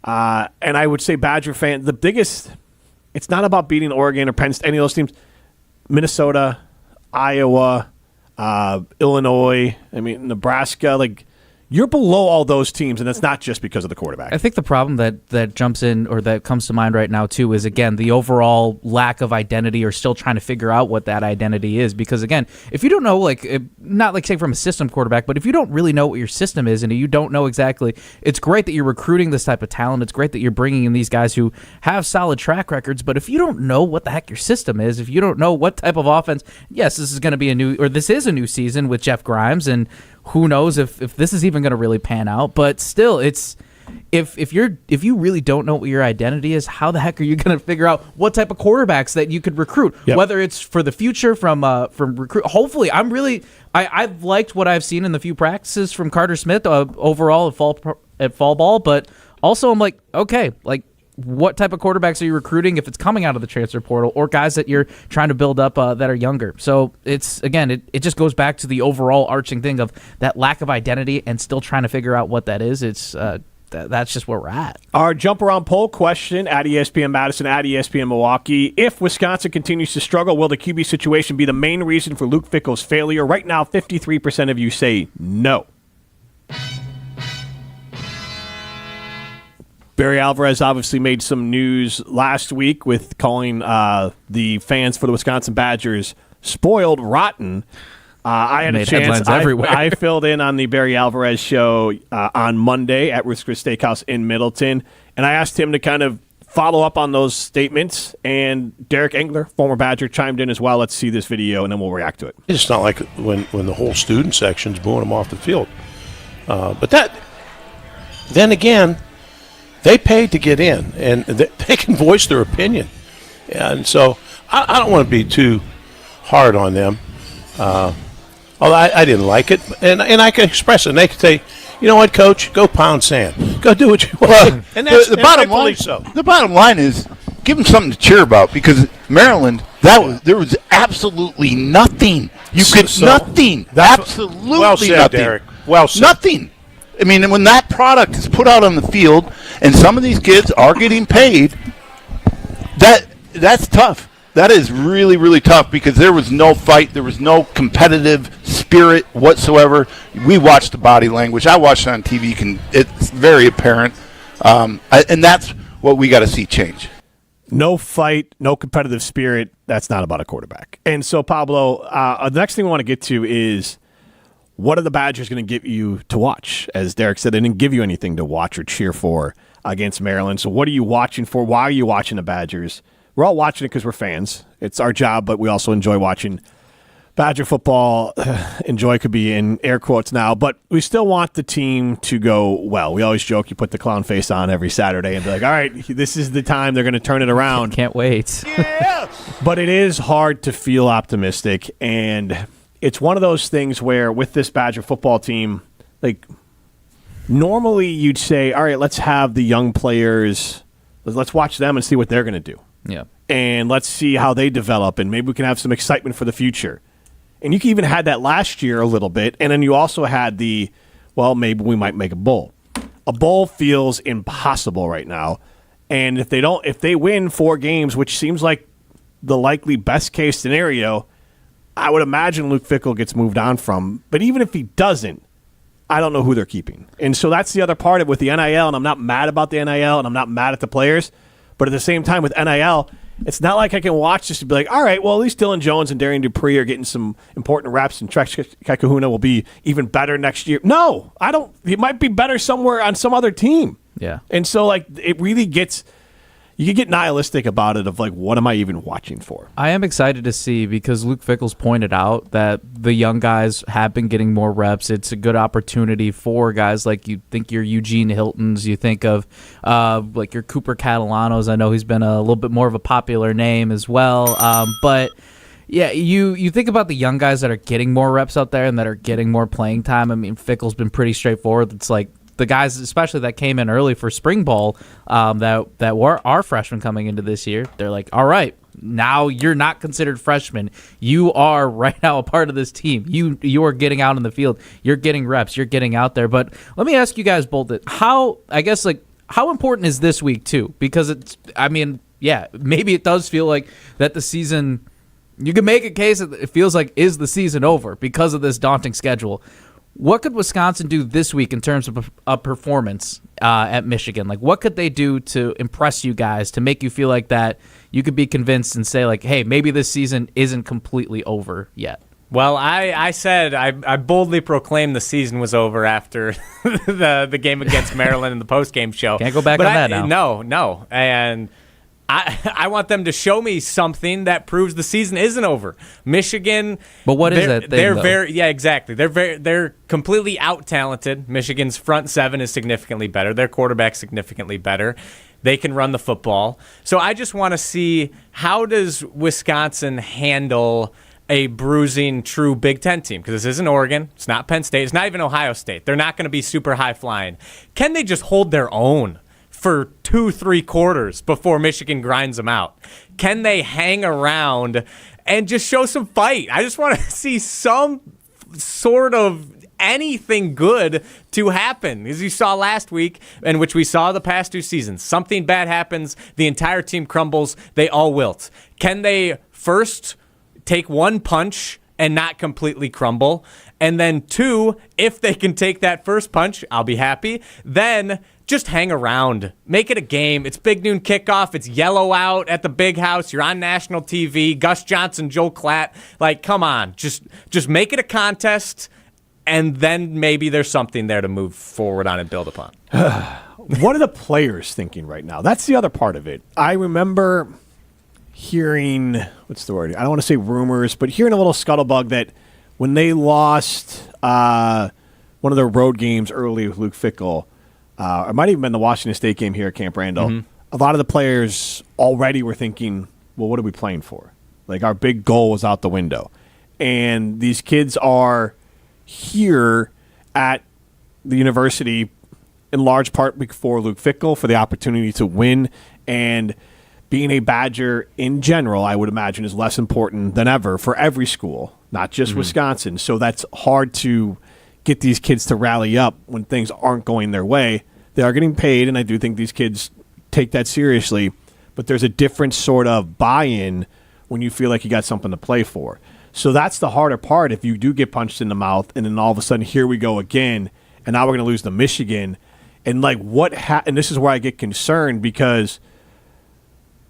And I would say Badger fan, the biggest, it's not about beating Oregon or Penn State, any of those teams. Minnesota, Iowa, Illinois, Nebraska, you're below all those teams, and it's not just because of the quarterback. I think the problem that jumps in or that comes to mind right now, too, is, again, the overall lack of identity or still trying to figure out what that identity is. Because, again, if you don't know, not say from a system quarterback, but if you don't really know what your system is and you don't know exactly, it's great that you're recruiting this type of talent. It's great that you're bringing in these guys who have solid track records. But if you don't know what the heck your system is, if you don't know what type of offense, yes, this is a new season with Jeff Grimes, and who knows if this is even going to really pan out. But still, it's if you really don't know what your identity is, how the heck are you going to figure out what type of quarterbacks that you could recruit? Yep. Whether it's for the future from recruit. Hopefully, I've liked what I've seen in the few practices from Carter Smith overall at fall ball. But also, I'm like, okay, what type of quarterbacks are you recruiting if it's coming out of the transfer portal, or guys that you're trying to build up that are younger? So it's, again, it just goes back to the overall arching thing of that lack of identity and still trying to figure out what that is. It's that's just where we're at. Our jump around poll question at ESPN Madison, at ESPN Milwaukee: if Wisconsin continues to struggle, will the QB situation be the main reason for Luke Fickell's failure? Right now, 53% of you say no. Barry Alvarez obviously made some news last week with calling the fans for the Wisconsin Badgers spoiled rotten. I had a chance. I filled in on the Barry Alvarez show on Monday at Ruth's Chris Steakhouse in Middleton, and I asked him to kind of follow up on those statements, and Derek Engler, former Badger, chimed in as well. Let's see this video, and then we'll react to it. It's not like when the whole student section's booing them off the field. But then again, they paid to get in, and they can voice their opinion. And so I don't want to be too hard on them. Although I didn't like it, and I can express it. And they can say, you know what, Coach, go pound sand. Go do what you want. Well, and that's the bottom line. So. The bottom line is give them something to cheer about, because Maryland, there was absolutely nothing. Nothing. Absolutely well said, nothing. Derek. Well said. Nothing. I mean, when that product is put out on the field and some of these kids are getting paid, that's tough. That is really, really tough, because there was no fight. There was no competitive spirit whatsoever. We watched the body language. I watched it on TV. It's very apparent. And that's what we got to see change. No fight, no competitive spirit. That's not about a quarterback. And so, Pablo, the next thing we want to get to is, what are the Badgers going to give you to watch? As Derek said, they didn't give you anything to watch or cheer for against Maryland. So what are you watching for? Why are you watching the Badgers? We're all watching it because we're fans. It's our job, but we also enjoy watching Badger football. Enjoy could be in air quotes now, but we still want the team to go well. We always joke, you put the clown face on every Saturday and be like, all right, this is the time they're going to turn it around. Can't wait. Yeah. But it is hard to feel optimistic, and it's one of those things where with this Badger football team, normally you'd say, all right, let's have the young players, let's watch them and see what they're going to do. Yeah. And let's see how they develop, and maybe we can have some excitement for the future. And you even had that last year a little bit, and then you also had maybe we might make a bowl. A bowl feels impossible right now, and if they win 4 games, which seems like the likely best case scenario, I would imagine Luke Fickell gets moved on from. But even if he doesn't, I don't know who they're keeping. And so that's the other part of it with the NIL, and I'm not mad about the NIL, and I'm not mad at the players. But at the same time, with NIL, it's not like I can watch this and be like, all right, well, at least Dylan Jones and Darian Dupree are getting some important reps, and Trex Kakahuna will be even better next year. No, I don't. He might be better somewhere on some other team. Yeah. And so, it really gets – you can get nihilistic about it of, what am I even watching for? I am excited to see, because Luke Fickell's pointed out that the young guys have been getting more reps. It's a good opportunity for guys like you think your Eugene Hiltons, you think of your Cooper Catalanos. I know he's been a little bit more of a popular name as well. But yeah, you think about the young guys that are getting more reps out there and that are getting more playing time. I mean, Fickell's been pretty straightforward. It's like the guys, especially that came in early for spring ball, that were our freshmen coming into this year, they're like, all right, now you're not considered freshmen. You are right now a part of this team. You are getting out in the field. You're getting reps. You're getting out there. But let me ask you guys both, how how important is this week too? Because maybe it does feel like that the season. You can make a case that it feels like is the season over because of this daunting schedule. What could Wisconsin do this week in terms of a performance at Michigan? Like, what could they do to impress you guys, to make you feel like that you could be convinced and say, like, hey, maybe this season isn't completely over yet? Well, I said I boldly proclaimed the season was over after the game against Maryland in the postgame show. Can't go back on that now. No. And I want them to show me something that proves the season isn't over. Michigan, but what is that thing, they're though? exactly. They're completely out talented. Michigan's front seven is significantly better. Their quarterback's significantly better. They can run the football. So I just want to see, how does Wisconsin handle a bruising true Big Ten team? Because this isn't Oregon. It's not Penn State. It's not even Ohio State. They're not going to be super high flying. Can they just hold their own for 2-3 quarters before Michigan grinds them out? Can they hang around and just show some fight? I just want to see some sort of anything good to happen. As you saw last week, and which we saw the past 2 seasons, something bad happens, the entire team crumbles, they all wilt. Can they first take one punch and not completely crumble? And then 2, if they can take that first punch, I'll be happy. Then just hang around. Make it a game. It's Big Noon Kickoff. It's yellow out at the Big House. You're on national TV. Gus Johnson, Joel Klatt. Like, come on. Just make it a contest, and then maybe there's something there to move forward on and build upon. What are the players thinking right now? That's the other part of it. I remember hearing, what's the word? I don't want to say rumors, but hearing a little scuttlebug that when they lost one of their road games early with Luke Fickell, it might have even been the Washington State game here at Camp Randall, a lot of the players already were thinking, well, what are we playing for? Like, our big goal was out the window. And these kids are here at the university in large part before Luke Fickell for the opportunity to win, and being a Badger in general, I would imagine, is less important than ever for every school, not just Wisconsin. So that's hard to get these kids to rally up when things aren't going their way. They are getting paid, and I do think these kids take that seriously, but there's a different sort of buy-in when you feel like you got something to play for. So that's the harder part if you do get punched in the mouth, and then all of a sudden, here we go again, and now we're going to lose to Michigan. And like and this is where I get concerned, because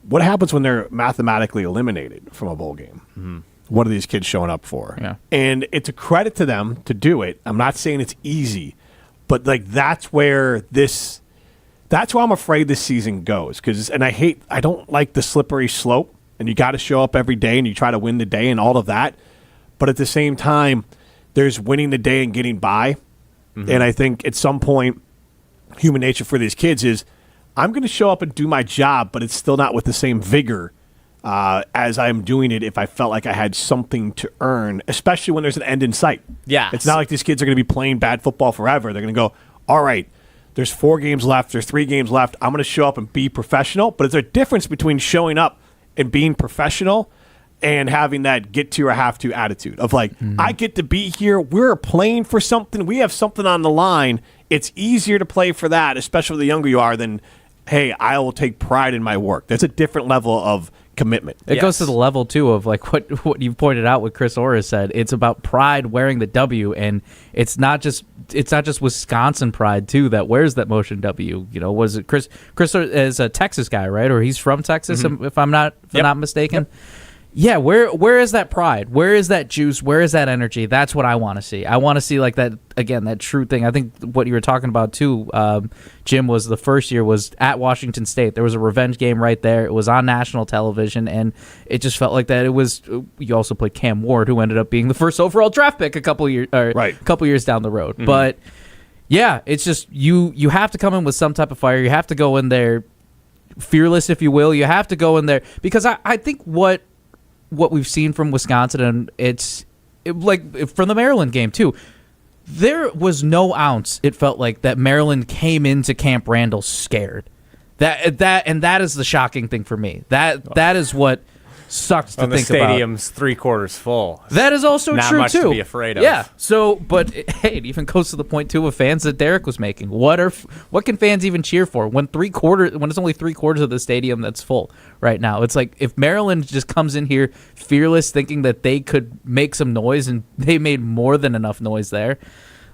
what happens when they're mathematically eliminated from a bowl game? Mm-hmm. What are these kids showing up for? Yeah. And it's a credit to them to do it. I'm not saying it's easy, but like that's where I'm afraid this season goes. I don't like the slippery slope, and you got to show up every day and you try to win the day and all of that. But at the same time, there's winning the day and getting by. Mm-hmm. And I think at some point, human nature for these kids is, I'm going to show up and do my job, but it's still not with the same vigor as I'm doing it if I felt like I had something to earn, especially when there's an end in sight. Yeah. It's not like these kids are going to be playing bad football forever. They're going to go, all right, there's 4 games left, there's 3 games left. I'm going to show up and be professional. But is there a difference between showing up and being professional and having that get to or have to attitude of like, I get to be here. We're playing for something. We have something on the line. It's easier to play for that, especially the younger you are, than, hey, I will take pride in my work. That's a different level of commitment. It goes to the level, too, of like what you pointed out, what Chris Orr said. It's about pride wearing the W, and it's not just Wisconsin pride, too, that wears that motion W. You know, was it Chris is a Texas guy, right? Or he's from Texas, if I'm not mistaken. Yep. Yeah, where is that pride? Where is that juice? Where is that energy? That's what I want to see. I want to see like that, again, that true thing. I think what you were talking about too, Jim, was the first year was at Washington State. There was a revenge game right there. It was on national television, and it just felt like that. It was. You also played Cam Ward, who ended up being the first overall draft pick a couple years down the road. Mm-hmm. But yeah, it's just you have to come in with some type of fire. You have to go in there fearless, if you will. You have to go in there because I think what we've seen from Wisconsin, and like from the Maryland game too, there was no ounce, it felt like, that Maryland came into Camp Randall scared. That is the shocking thing for me. That is what sucks to And the think about. stadium's 3/4 full. That is also Not true much too. to be afraid of. Yeah. So, but hey, it even goes to the point too of fans that Derek was making. What can fans even cheer for when it's only 3/4 of the stadium that's full right now? It's like if Maryland just comes in here fearless, thinking that they could make some noise, and they made more than enough noise there.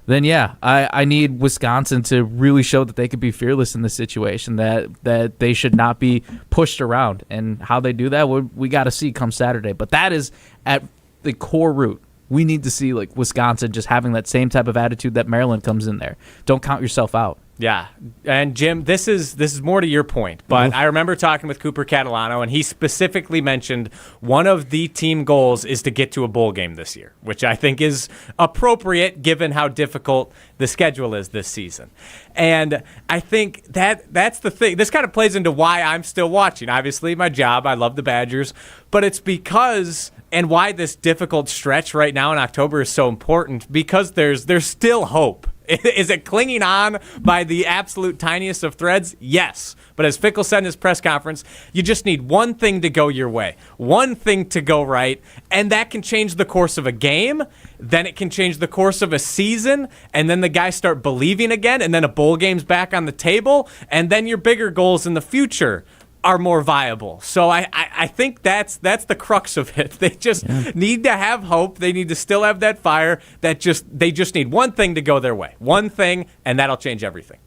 Then yeah, I need Wisconsin to really show that they could be fearless in this situation, that they should not be pushed around. And how they do that, we got to see come Saturday. But that is at the core root. We need to see like Wisconsin just having that same type of attitude that Maryland comes in there. Don't count yourself out. Yeah, and Jim, this is more to your point, but I remember talking with Cooper Catalano, and he specifically mentioned one of the team goals is to get to a bowl game this year, which I think is appropriate given how difficult the schedule is this season. And I think that's the thing. This kind of plays into why I'm still watching. Obviously, my job, I love the Badgers, but it's because and why this difficult stretch right now in October is so important, because there's still hope. Is it clinging on by the absolute tiniest of threads? Yes. But as Fickell said in his press conference, you just need one thing to go your way, one thing to go right, and that can change the course of a game. Then it can change the course of a season, and then the guys start believing again, and then a bowl game's back on the table, and then your bigger goals in the future are more viable. So I think that's the crux of it. They just need to have hope. They need to still have that fire. They just need one thing to go their way. One thing, and that'll change everything.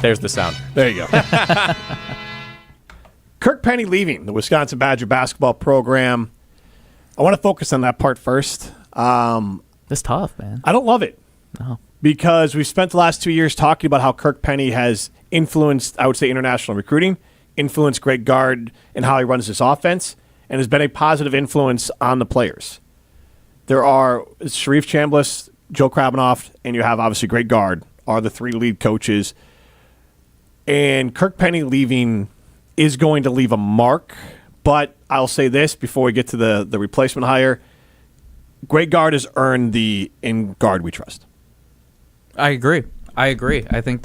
There's the sound. There you go. Kirk Penny leaving the Wisconsin Badger basketball program. I want to focus on that part first. That's tough, man. I don't love it. No. Because we've spent the last 2 years talking about how Kirk Penny has influenced, I would say, international recruiting, influenced Greg Gard and how he runs this offense, and has been a positive influence on the players. There are Sharif Chambliss, Joe Krabanoff, and you have obviously Greg Gard are the three lead coaches. And Kirk Penny leaving is going to leave a mark, but I'll say this before we get to the replacement hire. Greg Gard has earned the in Gard we trust. I agree. I think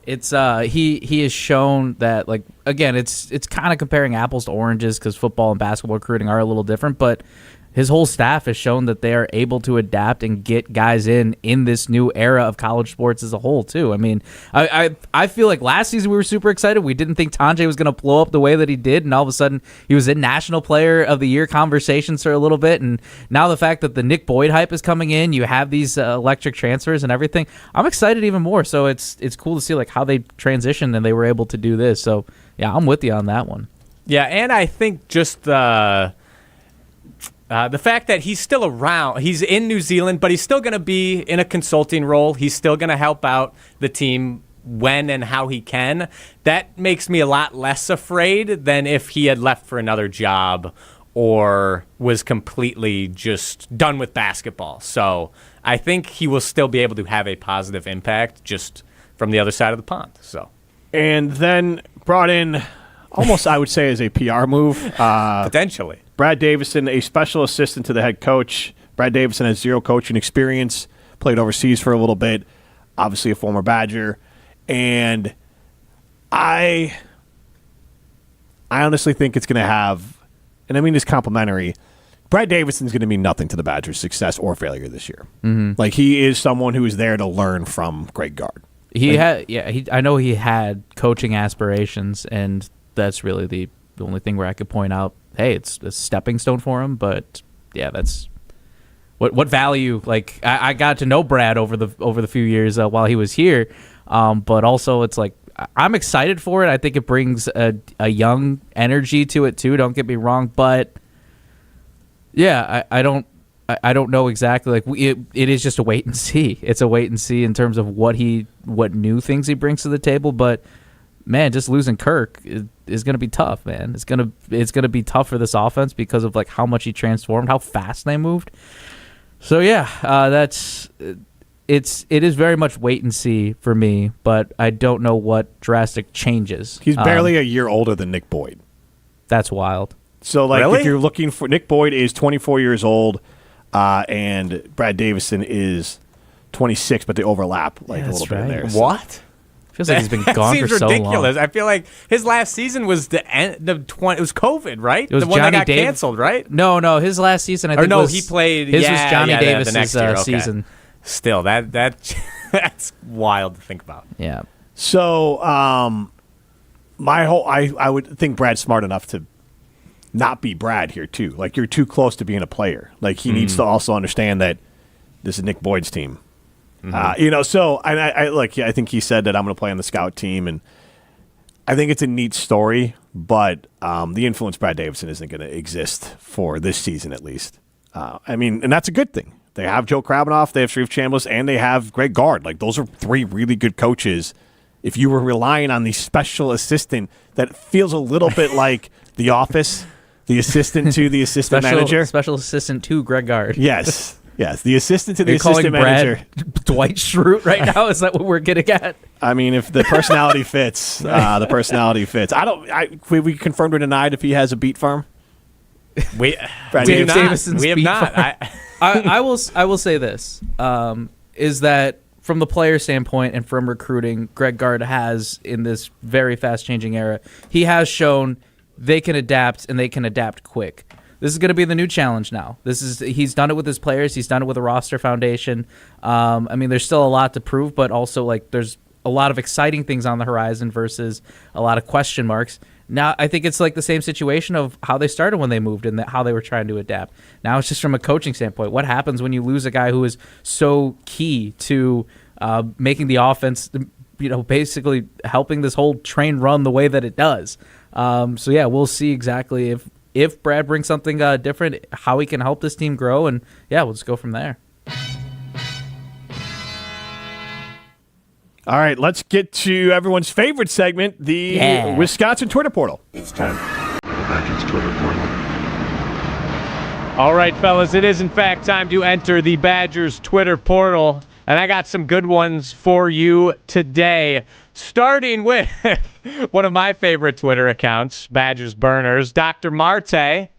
he has shown that, like, again, it's kind of comparing apples to oranges because football and basketball recruiting are a little different, but his whole staff has shown that they are able to adapt and get guys in this new era of college sports as a whole too. I mean, I feel like last season we were super excited. We didn't think Tanjay was going to blow up the way that he did, and all of a sudden he was in National Player of the Year conversations for a little bit. And now the fact that the Nick Boyd hype is coming in, you have these electric transfers and everything. I'm excited even more. So it's cool to see like how they transitioned and they were able to do this. So yeah, I'm with you on that one. Yeah, and I think just the fact that he's still around, he's in New Zealand, but he's still going to be in a consulting role. He's still going to help out the team when and how he can. That makes me a lot less afraid than if he had left for another job or was completely just done with basketball. So I think he will still be able to have a positive impact just from the other side of the pond. So, and then brought in almost, I would say, as a PR move. Potentially. Brad Davison, a special assistant to the head coach. Brad Davison has zero coaching experience, played overseas for a little bit, obviously a former Badger. And I honestly think it's going to have, and I mean this complimentary, Brad Davison's going to mean nothing to the Badgers' success or failure this year. Mm-hmm. Like, he is someone who is there to learn from Greg Gard. I know he had coaching aspirations, and that's really the only thing where I could point out, hey, it's a stepping stone for him. But yeah, that's what value. Like, I got to know Brad over the few years while he was here, but also it's like I'm excited for it. I think it brings a young energy to it too. Don't get me wrong, but yeah, I don't know exactly. Like, it is just a wait and see. It's a wait and see in terms of what new things he brings to the table. But man, just losing Kirk is going to be tough, man. It's going to be tough for this offense because of like how much he transformed, how fast they moved. So yeah, it is very much wait and see for me, but I don't know what drastic changes. He's barely a year older than Nick Boyd. That's wild. So like, really? If you're looking for, Nick Boyd is 24 years old, and Brad Davison is 26, but they overlap like a little bit in there. What? Feels like he's been That gone seems for so ridiculous. long. I feel like his last season was the end of 20. It was COVID, right? It was the one Johnny that got Davis. canceled, right? No, his last season I think was he played. His yeah, was Johnny yeah, Davis's the next year. Okay. season. Still, that that's wild to think about. Yeah. So, I would think Brad's smart enough to not be Brad here too. Like you're too close to being a player. Like he needs to also understand that this is Nick Boyd's team. So I think he said that I'm going to play on the scout team, and I think it's a neat story. But the influence Brad Davidson isn't going to exist for this season at least. And that's a good thing. They have Joe Krabanoff, they have Sharif Chambliss, and they have Greg Gard. Like those are three really good coaches. If you were relying on the special assistant, that feels a little bit like The Office, the assistant to the assistant manager. Special assistant to Greg Gard. Yes, the assistant to the Are you assistant calling manager. Brad Dwight Schrute right now? Is that what we're getting at? I mean, if the personality fits, the personality fits. We confirmed or denied if he has a beat firm. We Brad we have Davidson's not. We have beat not. farm. I will say this is that from the player standpoint and from recruiting, Greg Gard has in this very fast changing era, he has shown they can adapt and they can adapt quick. This is going to be the new challenge now. He's done it with his players. He's done it with a roster foundation. There's still a lot to prove, but also like there's a lot of exciting things on the horizon versus a lot of question marks. Now, I think it's like the same situation of how they started when they moved and how they were trying to adapt. Now it's just from a coaching standpoint. What happens when you lose a guy who is so key to making the offense, basically helping this whole train run the way that it does? We'll see exactly if Brad brings something different, how he can help this team grow, and we'll just go from there. All right, let's get to everyone's favorite segment, the Wisconsin Twitter portal. It's time for the Badgers Twitter portal. All right, fellas, it is in fact time to enter the Badgers Twitter portal, and I got some good ones for you today. Starting with one of my favorite Twitter accounts, Badgers Burners, Dr. Marte.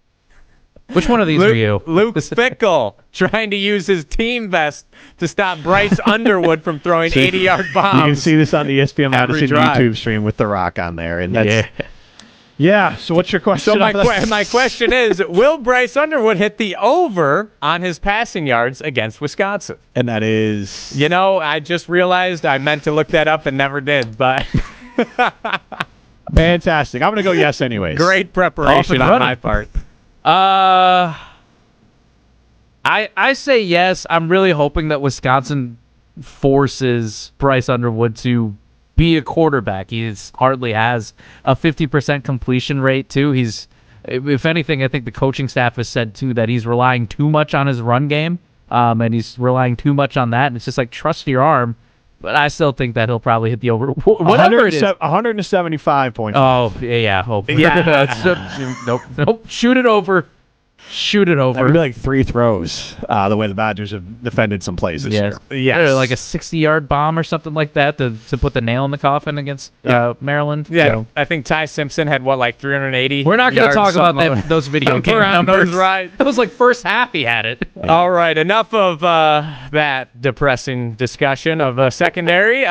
Which one of these are you? Luke Fickell trying to use his team vest to stop Bryce Underwood from throwing 80-yard bombs. You can see this on the ESPN every Madison drive. YouTube stream with The Rock on there. And that's, yeah. So what's your question? So my question is, will Bryce Underwood hit the over on his passing yards against Wisconsin? And that is... I just realized I meant to look that up and never did, but... Fantastic. I'm going to go yes anyways. Great preparation on my part. I say yes. I'm really hoping that Wisconsin forces Bryce Underwood to be a quarterback. He hardly has a 50% completion rate too. If anything, I think the coaching staff has said too that he's relying too much on his run game, and he's relying too much on that. And it's just like trust your arm. But I still think that he'll probably hit the over. Whatever it is. 175 points. Oh, yeah. Nope. Shoot it over. That would be like 3 throws, the way the Badgers have defended some plays this year. Yes. Like a 60-yard bomb or something like that to put the nail in the coffin against Maryland. Yeah, I think Ty Simpson had, 380 We're not going to talk about those video game numbers. Right. That was like first half he had it. All right, enough of that depressing discussion of secondary.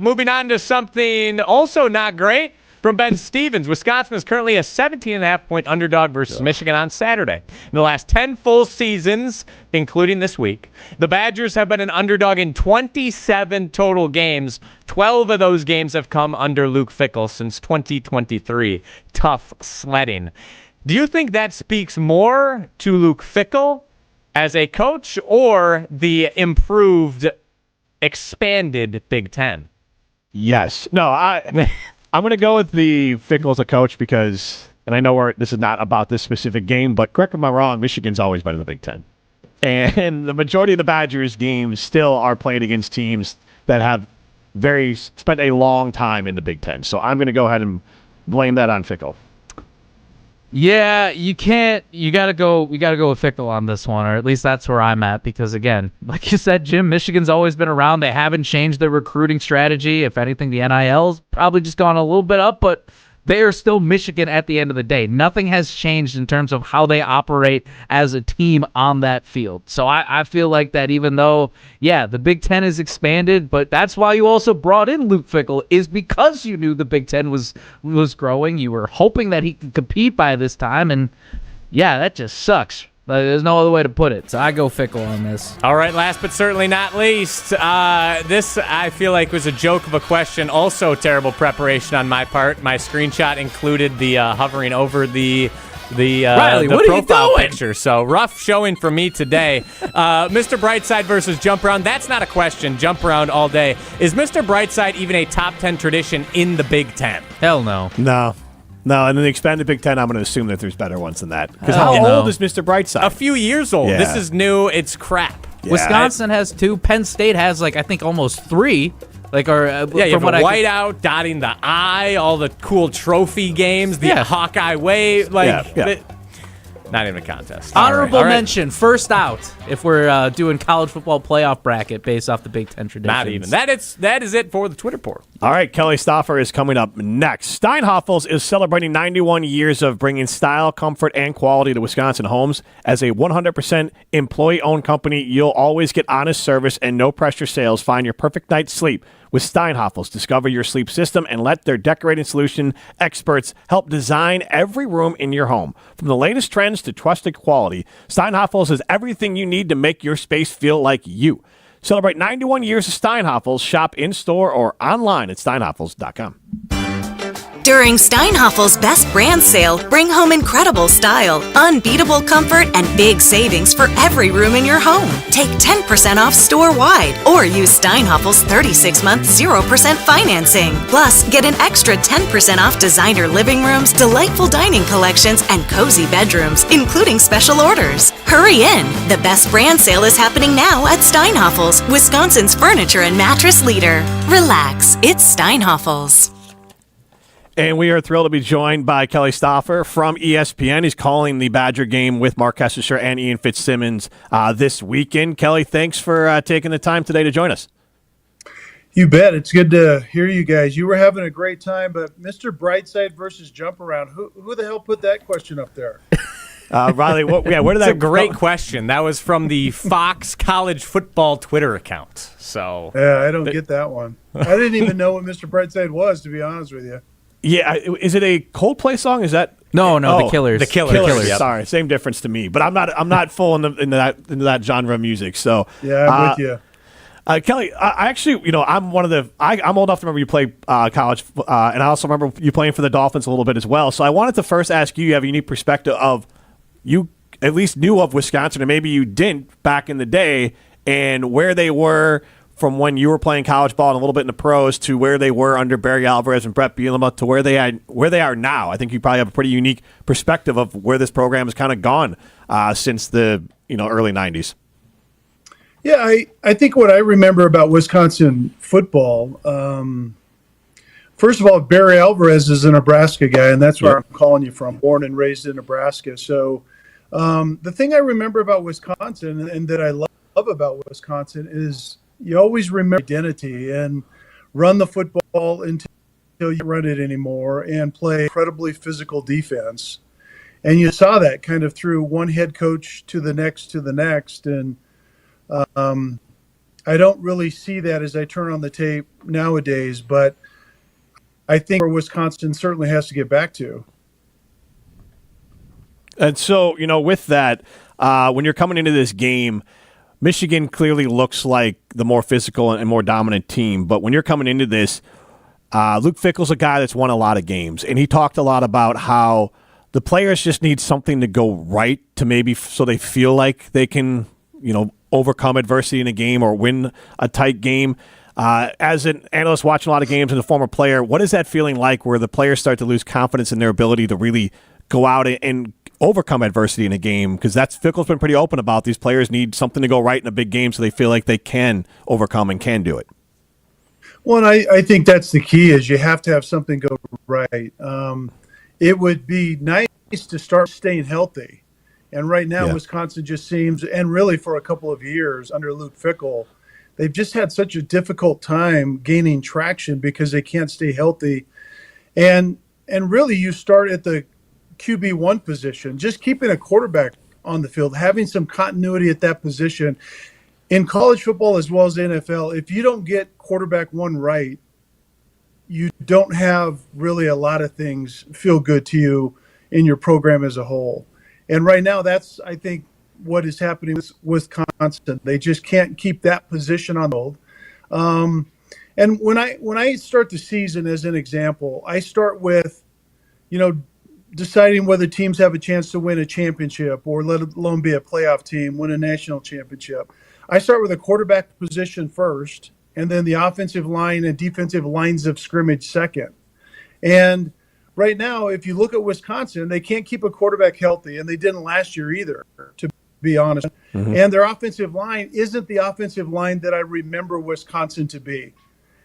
Moving on to something also not great. From Ben Stevens, Wisconsin is currently a 17.5-point underdog versus Michigan on Saturday. In the last 10 full seasons, including this week, the Badgers have been an underdog in 27 total games. 12 of those games have come under Luke Fickell since 2023. Tough sledding. Do you think that speaks more to Luke Fickell as a coach or the improved, expanded Big Ten? Yes. No, I'm going to go with the Fickell as a coach because, and I know this is not about this specific game, but correct me if I'm wrong, Michigan's always been in the Big Ten. And the majority of the Badgers games still are played against teams that have spent a long time in the Big Ten. So I'm going to go ahead and blame that on Fickell. Yeah, you can't. You gotta go with Fickell on this one, or at least that's where I'm at. Because again, like you said, Jim, Michigan's always been around. They haven't changed their recruiting strategy. If anything, the NIL's probably just gone a little bit up, but they are still Michigan at the end of the day. Nothing has changed in terms of how they operate as a team on that field. So I feel like that even though, yeah, the Big Ten is expanded, but that's why you also brought in Luke Fickell, is because you knew the Big Ten was growing. You were hoping that he could compete by this time, and yeah, that just sucks. There's no other way to put it. So I go Fickell on this. All right, last but certainly not least, this I feel like was a joke of a question. Also terrible preparation on my part. My screenshot included the hovering over the Riley, what profile are you doing? picture. So rough showing for me today. Mr. Brightside versus Jump Around. That's not a question. Jump Around all day. Is Mr. Brightside even a top 10 tradition in the Big Ten? Hell no. No, and in the expanded Big Ten, I'm going to assume that there's better ones than that. Because Hell how no. old is Mr. Brightside? A few years old. Yeah. This is new. It's crap. Yeah. Wisconsin has 2. Penn State has, I think almost 3. Yeah, you have a whiteout, dotting the I, all the cool trophy games, the Hawkeye Way. Not even a contest. Honorable All right. mention, first out, if we're doing college football playoff bracket based off the Big Ten traditions. Not even. That is it for the Twitter port. All right, Kelly Stouffer is coming up next. Steinhoffels is celebrating 91 years of bringing style, comfort, and quality to Wisconsin homes. As a 100% employee-owned company, you'll always get honest service and no-pressure sales. Find your perfect night's sleep with Steinhoffels. Discover your sleep system and let their decorating solution experts help design every room in your home. From the latest trends to trusted quality, Steinhoffels has everything you need to make your space feel like you. Celebrate 91 years of Steinhoffels. Shop in-store or online at steinhoffels.com. During Steinhoffel's Best Brand Sale, bring home incredible style, unbeatable comfort, and big savings for every room in your home. Take 10% off store-wide or use Steinhoffel's 36-month 0% financing. Plus, get an extra 10% off designer living rooms, delightful dining collections, and cozy bedrooms, including special orders. Hurry in! The Best Brand Sale is happening now at Steinhoffel's, Wisconsin's furniture and mattress leader. Relax, it's Steinhoffel's. And we are thrilled to be joined by Kelly Stouffer from ESPN. He's calling the Badger game with Mark Kessler and Ian Fitzsimmons this weekend. Kelly, thanks for taking the time today to join us. You bet. It's good to hear you guys. You were having a great time, but Mr. Brightside versus Jump Around, who the hell put that question up there? Riley, where did That's that a great question. That was from the Fox College Football Twitter account. So Yeah, I don't get that one. I didn't even know what Mr. Brightside was, to be honest with you. Yeah, is it a Coldplay song? Is that No, The Killers. The Killers. Yep. Sorry, same difference to me. But I'm not full into that genre of music. So Yeah, I'm with you. Kelly, I actually, I'm one of the. I'm old enough to remember you play college, and I also remember you playing for the Dolphins a little bit as well. So I wanted to first ask you. You have a unique perspective of you at least knew of Wisconsin, and maybe you didn't back in the day, and where they were from when you were playing college ball and a little bit in the pros to where they were under Barry Alvarez and Brett Bielema to where they are now. I think you probably have a pretty unique perspective of where this program has kind of gone since the early 90s. Yeah, I think what I remember about Wisconsin football, first of all, Barry Alvarez is a Nebraska guy, and that's where I'm calling you from, born and raised in Nebraska. So the thing I remember about Wisconsin and that I love about Wisconsin is you always remember identity and run the football until you don't run it anymore and play incredibly physical defense. And you saw that kind of through one head coach to the next. And I don't really see that as I turn on the tape nowadays, but I think where Wisconsin certainly has to get back to. And so, with that, when you're coming into this game, Michigan clearly looks like the more physical and more dominant team. But when you're coming into this, Luke Fickell's a guy that's won a lot of games. And he talked a lot about how the players just need something to go right to maybe so they feel like they can, overcome adversity in a game or win a tight game. As an analyst watching a lot of games and a former player, what is that feeling like where the players start to lose confidence in their ability to really go out and overcome adversity in a game? Because Fickell's been pretty open about these players need something to go right in a big game so they feel like they can overcome and can do it. Well, and I think that's the key is you have to have something go right. It would be nice to start staying healthy. And right now, Wisconsin just seems, and really for a couple of years under Luke Fickell, they've just had such a difficult time gaining traction because they can't stay healthy. And and really you start at the QB1 position, just keeping a quarterback on the field, having some continuity at that position. In college football as well as the NFL, if you don't get quarterback one right, you don't have really a lot of things feel good to you in your program as a whole. And right now, that's, I think, what is happening with Wisconsin. They just can't keep that position on the field. And when I start the season, as an example, I start with, deciding whether teams have a chance to win a championship or let alone be a playoff team, win a national championship. I start with a quarterback position first, and then the offensive line and defensive lines of scrimmage second. And right now, if you look at Wisconsin, they can't keep a quarterback healthy, and they didn't last year either, to be honest. Mm-hmm. And their offensive line isn't the offensive line that I remember Wisconsin to be.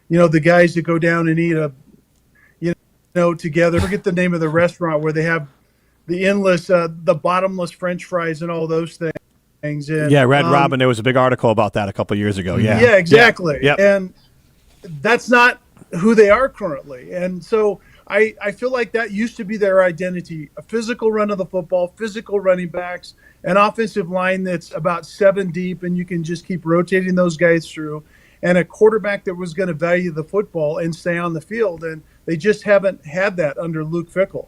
The guys that go down and eat together. Forget the name of the restaurant where they have the the bottomless French fries and all those things. And, Red Robin. There was a big article about that a couple of years ago. Yeah. Yeah, exactly. Yep. And that's not who they are currently. And so I feel like that used to be their identity: a physical run of the football, physical running backs, an offensive line that's about 7 deep, and you can just keep rotating those guys through, and a quarterback that was going to value the football and stay on the field. And they just haven't had that under Luke Fickell.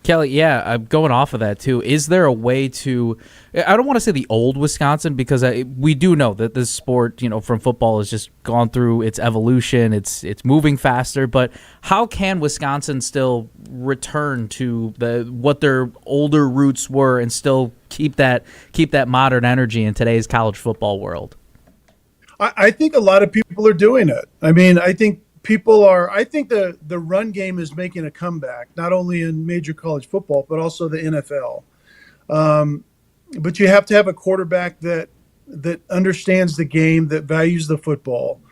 Kelly, I'm going off of that too. Is there a way to, I don't want to say the old Wisconsin, because we do know that this sport, from football has just gone through its evolution. It's moving faster, but how can Wisconsin still return to what their older roots were and still keep that modern energy in today's college football world? I think a lot of people are doing it. I mean, I think the run game is making a comeback, not only in major college football, but also the NFL. But you have to have a quarterback that understands the game, that values the football.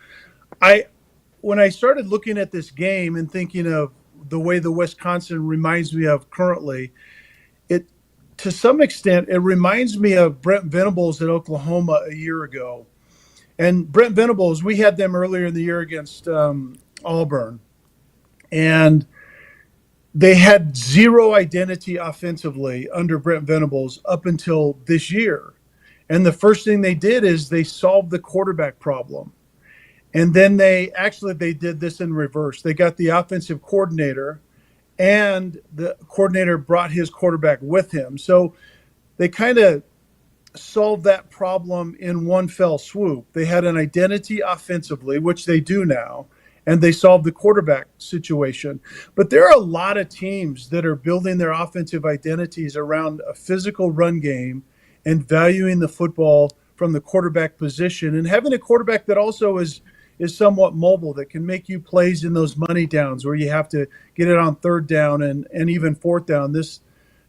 When I started looking at this game and thinking of the way the Wisconsin reminds me of currently, to some extent, it reminds me of Brent Venables at Oklahoma a year ago. And Brent Venables, we had them earlier in the year against Auburn, and they had zero identity offensively under Brent Venables up until this year. And the first thing they did is they solved the quarterback problem. And then they did this in reverse. They got the offensive coordinator, and the coordinator brought his quarterback with him. So they kind of solve that problem in one fell swoop. They had an identity offensively, which they do now, and they solved the quarterback situation. But there are a lot of teams that are building their offensive identities around a physical run game and valuing the football from the quarterback position, and having a quarterback that also is somewhat mobile, that can make you plays in those money downs where you have to get it on third down and even fourth down this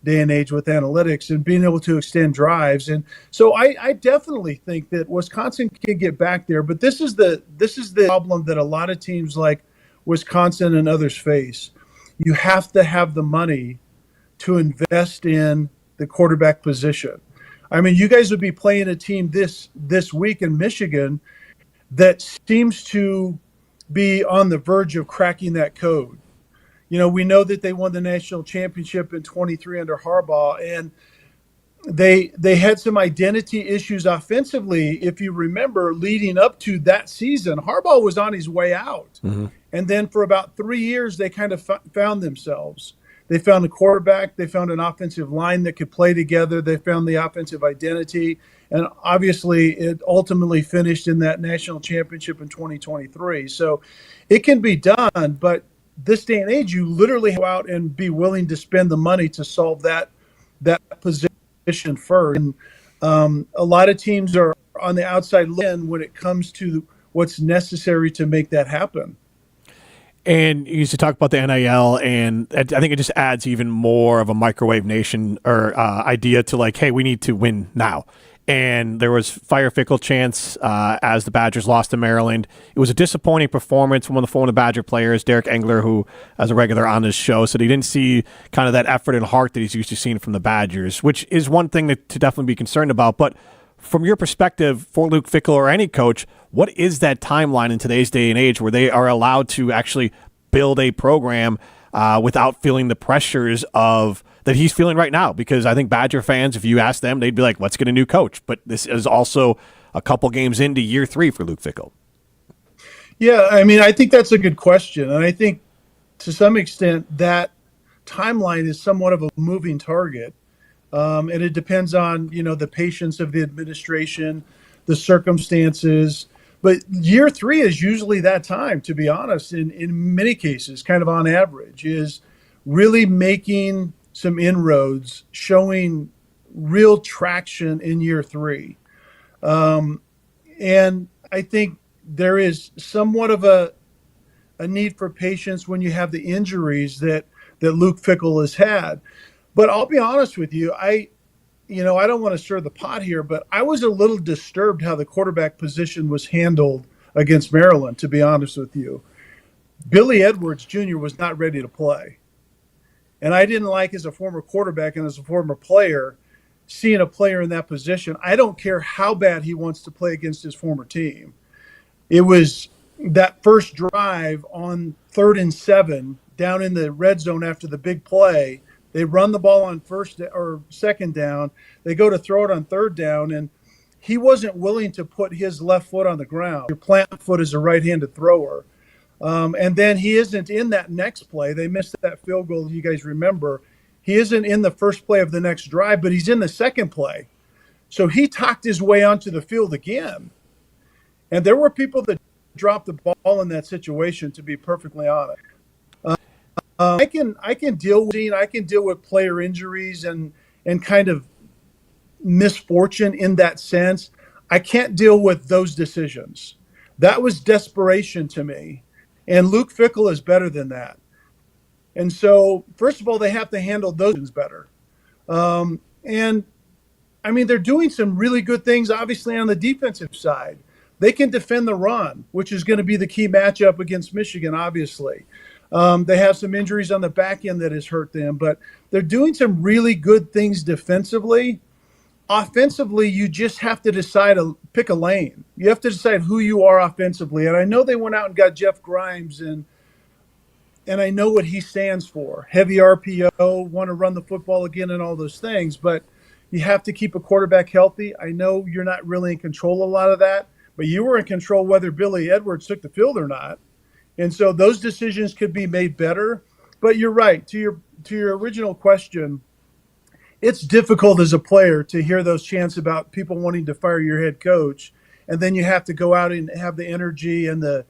day and age with analytics, and being able to extend drives. And so I definitely think that Wisconsin can get back there, but this is the problem that a lot of teams like Wisconsin and others face. You have to have the money to invest in the quarterback position. I mean, you guys would be playing a team this week in Michigan that seems to be on the verge of cracking that code. We know that they won the national championship in 23 under Harbaugh, and they had some identity issues offensively. If you remember, leading up to that season, Harbaugh was on his way out. Mm-hmm. And then for about 3 years, they kind of found themselves. They found a quarterback. They found an offensive line that could play together. They found the offensive identity. And obviously, it ultimately finished in that national championship in 2023. So it can be done, but this day and age, you literally go out and be willing to spend the money to solve that position first. And a lot of teams are on the outside looking when it comes to what's necessary to make that happen. And you used to talk about the NIL, and I think it just adds even more of a microwave nation or idea to like, hey, we need to win now. And there was fire Fickell chants as the Badgers lost to Maryland. It was a disappointing performance from one of the former Badger players, Derek Engler, who, as a regular on this show, said he didn't see kind of that effort and heart that he's used to seeing from the Badgers, which is one thing to definitely be concerned about. But from your perspective, for Luke Fickell or any coach, what is that timeline in today's day and age where they are allowed to actually build a program without feeling the pressures of that he's feeling right now. Because I think Badger fans, if you ask them, they'd be like, let's get a new coach. But this is also a couple games into year 3 for Luke Fickell. Yeah, I mean, I think that's a good question. And I think to some extent that timeline is somewhat of a moving target. And it depends on, the patience of the administration, the circumstances. But year 3 is usually that time, to be honest, in many cases, kind of on average, is really making some inroads, showing real traction in year 3. And I think there is somewhat of a need for patience when you have the injuries that Luke Fickell has had. But I'll be honest with you, I don't want to stir the pot here, but I was a little disturbed how the quarterback position was handled against Maryland, to be honest with you. Billy Edwards Jr. was not ready to play. And I didn't like, as a former quarterback and as a former player, seeing a player in that position. I don't care how bad he wants to play against his former team. It was that first drive on 3rd and 7 down in the red zone after the big play. They run the ball on first or second down. They go to throw it on 3rd down, and he wasn't willing to put his left foot on the ground. Your plant foot is a right-handed thrower. And then he isn't in that next play. They missed that field goal, you guys remember. He isn't in the first play of the next drive, but he's in the second play. So he talked his way onto the field again. And there were people that dropped the ball in that situation, to be perfectly honest. I can deal with player injuries and kind of misfortune in that sense. I can't deal with those decisions. That was desperation to me. And Luke Fickell is better than that. And so, first of all, they have to handle those things better. And I mean, they're doing some really good things, obviously, on the defensive side. They can defend the run, which is going to be the key matchup against Michigan, obviously. They have some injuries on the back end that has hurt them, but they're doing some really good things defensively. Offensively, you just have to pick a lane. You have to decide who you are offensively. And I know they went out and got Jeff Grimes, and I know what he stands for. Heavy RPO, want to run the football again and all those things, but you have to keep a quarterback healthy. I know you're not really in control of a lot of that, but you were in control whether Billy Edwards took the field or not. And so those decisions could be made better. But you're right. To your original question, it's difficult as a player to hear those chants about people wanting to fire your head coach, and then you have to go out and have the energy and the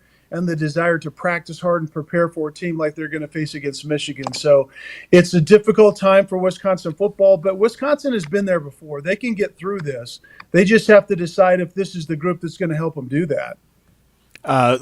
desire to practice hard and prepare for a team like they're going to face against Michigan. So it's a difficult time for Wisconsin football, but Wisconsin has been there before. They can get through this. They just have to decide if this is the group that's going to help them do that.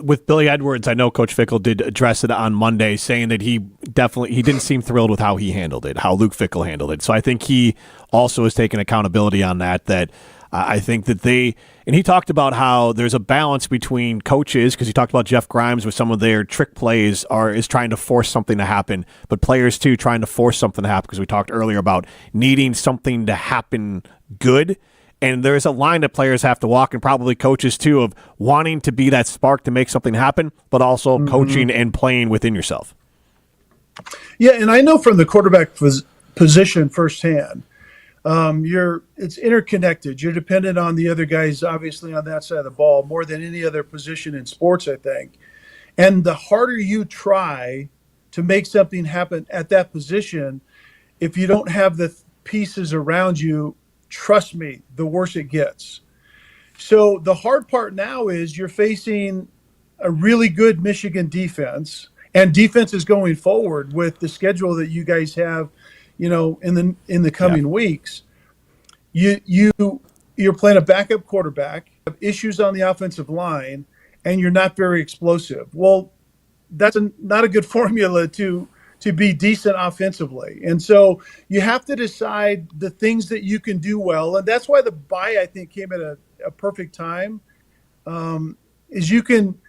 With Billy Edwards, I know Coach Fickell did address it on Monday, saying that he didn't seem thrilled with how he handled it, how Luke Fickell handled it. So I think he also has taken accountability on that. I think that and he talked about how there's a balance between coaches, because he talked about Jeff Grimes with some of their trick plays is trying to force something to happen, but players too trying to force something to happen, because we talked earlier about needing something to happen good. And there's a line that players have to walk, and probably coaches too, of wanting to be that spark to make something happen, but also coaching and playing within yourself. Yeah, and I know from the quarterback position firsthand, it's interconnected. You're dependent on the other guys, obviously, on that side of the ball more than any other position in sports, I think. And the harder you try to make something happen at that position, if you don't have the pieces around you, trust me, the worse it gets. So the hard part now is you're facing a really good Michigan defense, and defense is going forward with the schedule that you guys have, in the coming weeks. You're playing a backup quarterback, have issues on the offensive line, and you're not very explosive. Well, that's not a good formula to be decent offensively. And so you have to decide the things that you can do well. And that's why the bye, I think, came at a perfect time, is you can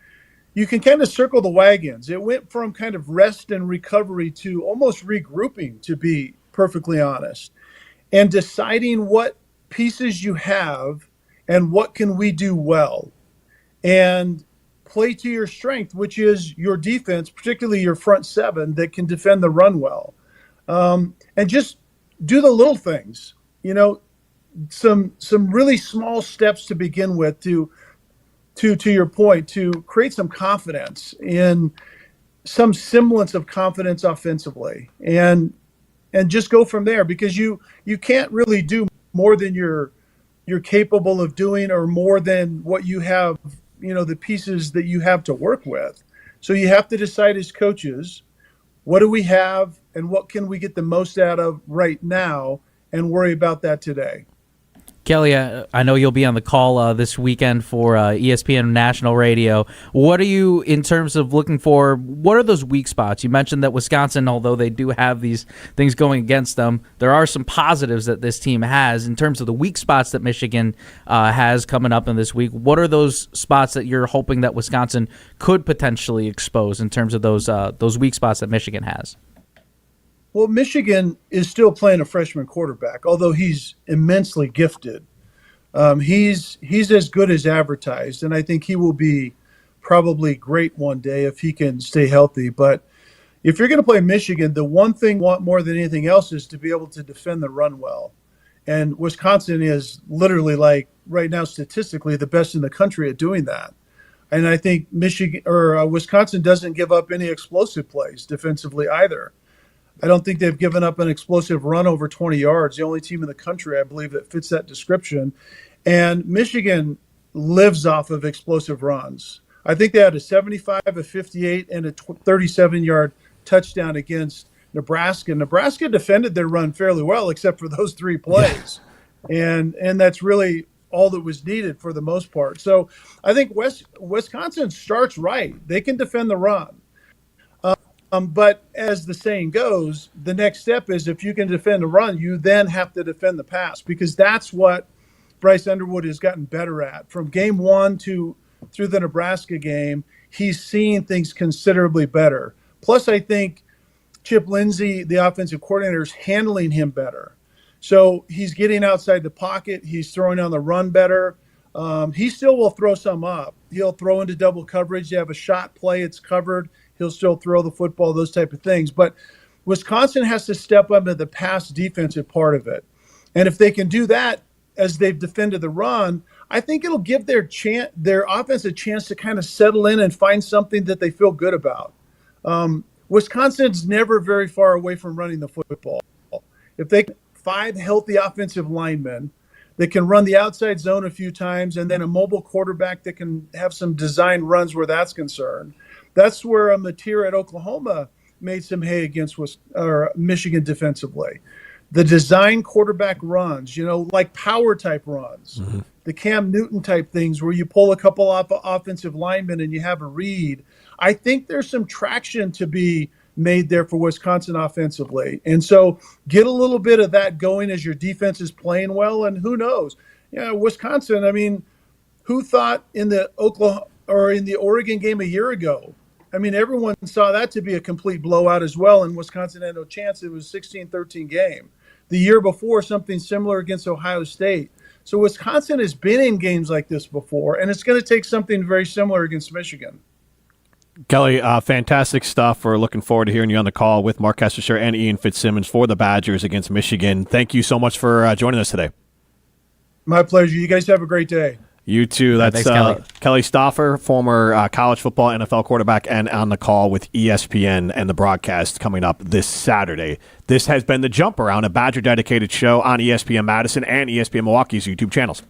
kind of circle the wagons. It went from kind of rest and recovery to almost regrouping, to be perfectly honest, and deciding what pieces you have and what can we do well. And play to your strength, which is your defense, particularly your front seven that can defend the run well. And just do the little things, some really small steps to begin with to your point, to create some confidence in some semblance of confidence offensively and just go from there, because you can't really do more than you're capable of doing, or more than what you have, the pieces that you have to work with. So you have to decide as coaches, what do we have and what can we get the most out of right now, and worry about that today. Kelly, I know you'll be on the call this weekend for ESPN National Radio. What are you, in terms of looking for, what are those weak spots? You mentioned that Wisconsin, although they do have these things going against them, there are some positives that this team has. In terms of the weak spots that Michigan has coming up in this week, what are those spots that you're hoping that Wisconsin could potentially expose in terms of those weak spots that Michigan has? Well, Michigan is still playing a freshman quarterback, although he's immensely gifted. He's as good as advertised, and I think he will be probably great one day if he can stay healthy. But if you're going to play Michigan, the one thing you want more than anything else is to be able to defend the run well. And Wisconsin is literally, like right now, statistically the best in the country at doing that. And I think Wisconsin doesn't give up any explosive plays defensively either. I don't think they've given up an explosive run over 20 yards. The only team in the country, I believe, that fits that description. And Michigan lives off of explosive runs. I think they had a 75, a 58, and a 37-yard touchdown against Nebraska. Nebraska defended their run fairly well, except for those three plays. Yeah. And that's really all that was needed for the most part. So I think Wisconsin starts right. They can defend the run. But as the saying goes, the next step is, if you can defend the run, you then have to defend the pass, because that's what Bryce Underwood has gotten better at. From game one through the Nebraska game, he's seeing things considerably better. Plus, I think Chip Lindsey, the offensive coordinator, is handling him better. So he's getting outside the pocket. He's throwing on the run better. He still will throw some up. He'll throw into double coverage. You have a shot play, it's covered. He'll still throw the football, those type of things. But Wisconsin has to step up into the pass defensive part of it. And if they can do that as they've defended the run, I think it'll give their offense a chance to kind of settle in and find something that they feel good about. Wisconsin's never very far away from running the football. If they can 5 healthy offensive linemen that can run the outside zone a few times, and then a mobile quarterback that can have some design runs where that's concerned. That's where a Mateer at Oklahoma made some hay against Michigan defensively. The design quarterback runs, like power type runs, the Cam Newton type things where you pull a couple of offensive linemen and you have a read. I think there's some traction to be made there for Wisconsin offensively. And so get a little bit of that going as your defense is playing well. And who knows? Wisconsin, I mean, who thought in the Oregon game a year ago? I mean, everyone saw that to be a complete blowout as well, and Wisconsin had no chance. It was a 16-13 game. The year before, something similar against Ohio State. So Wisconsin has been in games like this before, and it's going to take something very similar against Michigan. Kelly, fantastic stuff. We're looking forward to hearing you on the call with Mark Kesselshire and Ian Fitzsimmons for the Badgers against Michigan. Thank you so much for joining us today. My pleasure. You guys have a great day. You too. That's Thanks, Kelly Stouffer, former college football NFL quarterback, and on the call with ESPN and the broadcast coming up this Saturday. This has been The Jump Around, a Badger-dedicated show on ESPN Madison and ESPN Milwaukee's YouTube channels.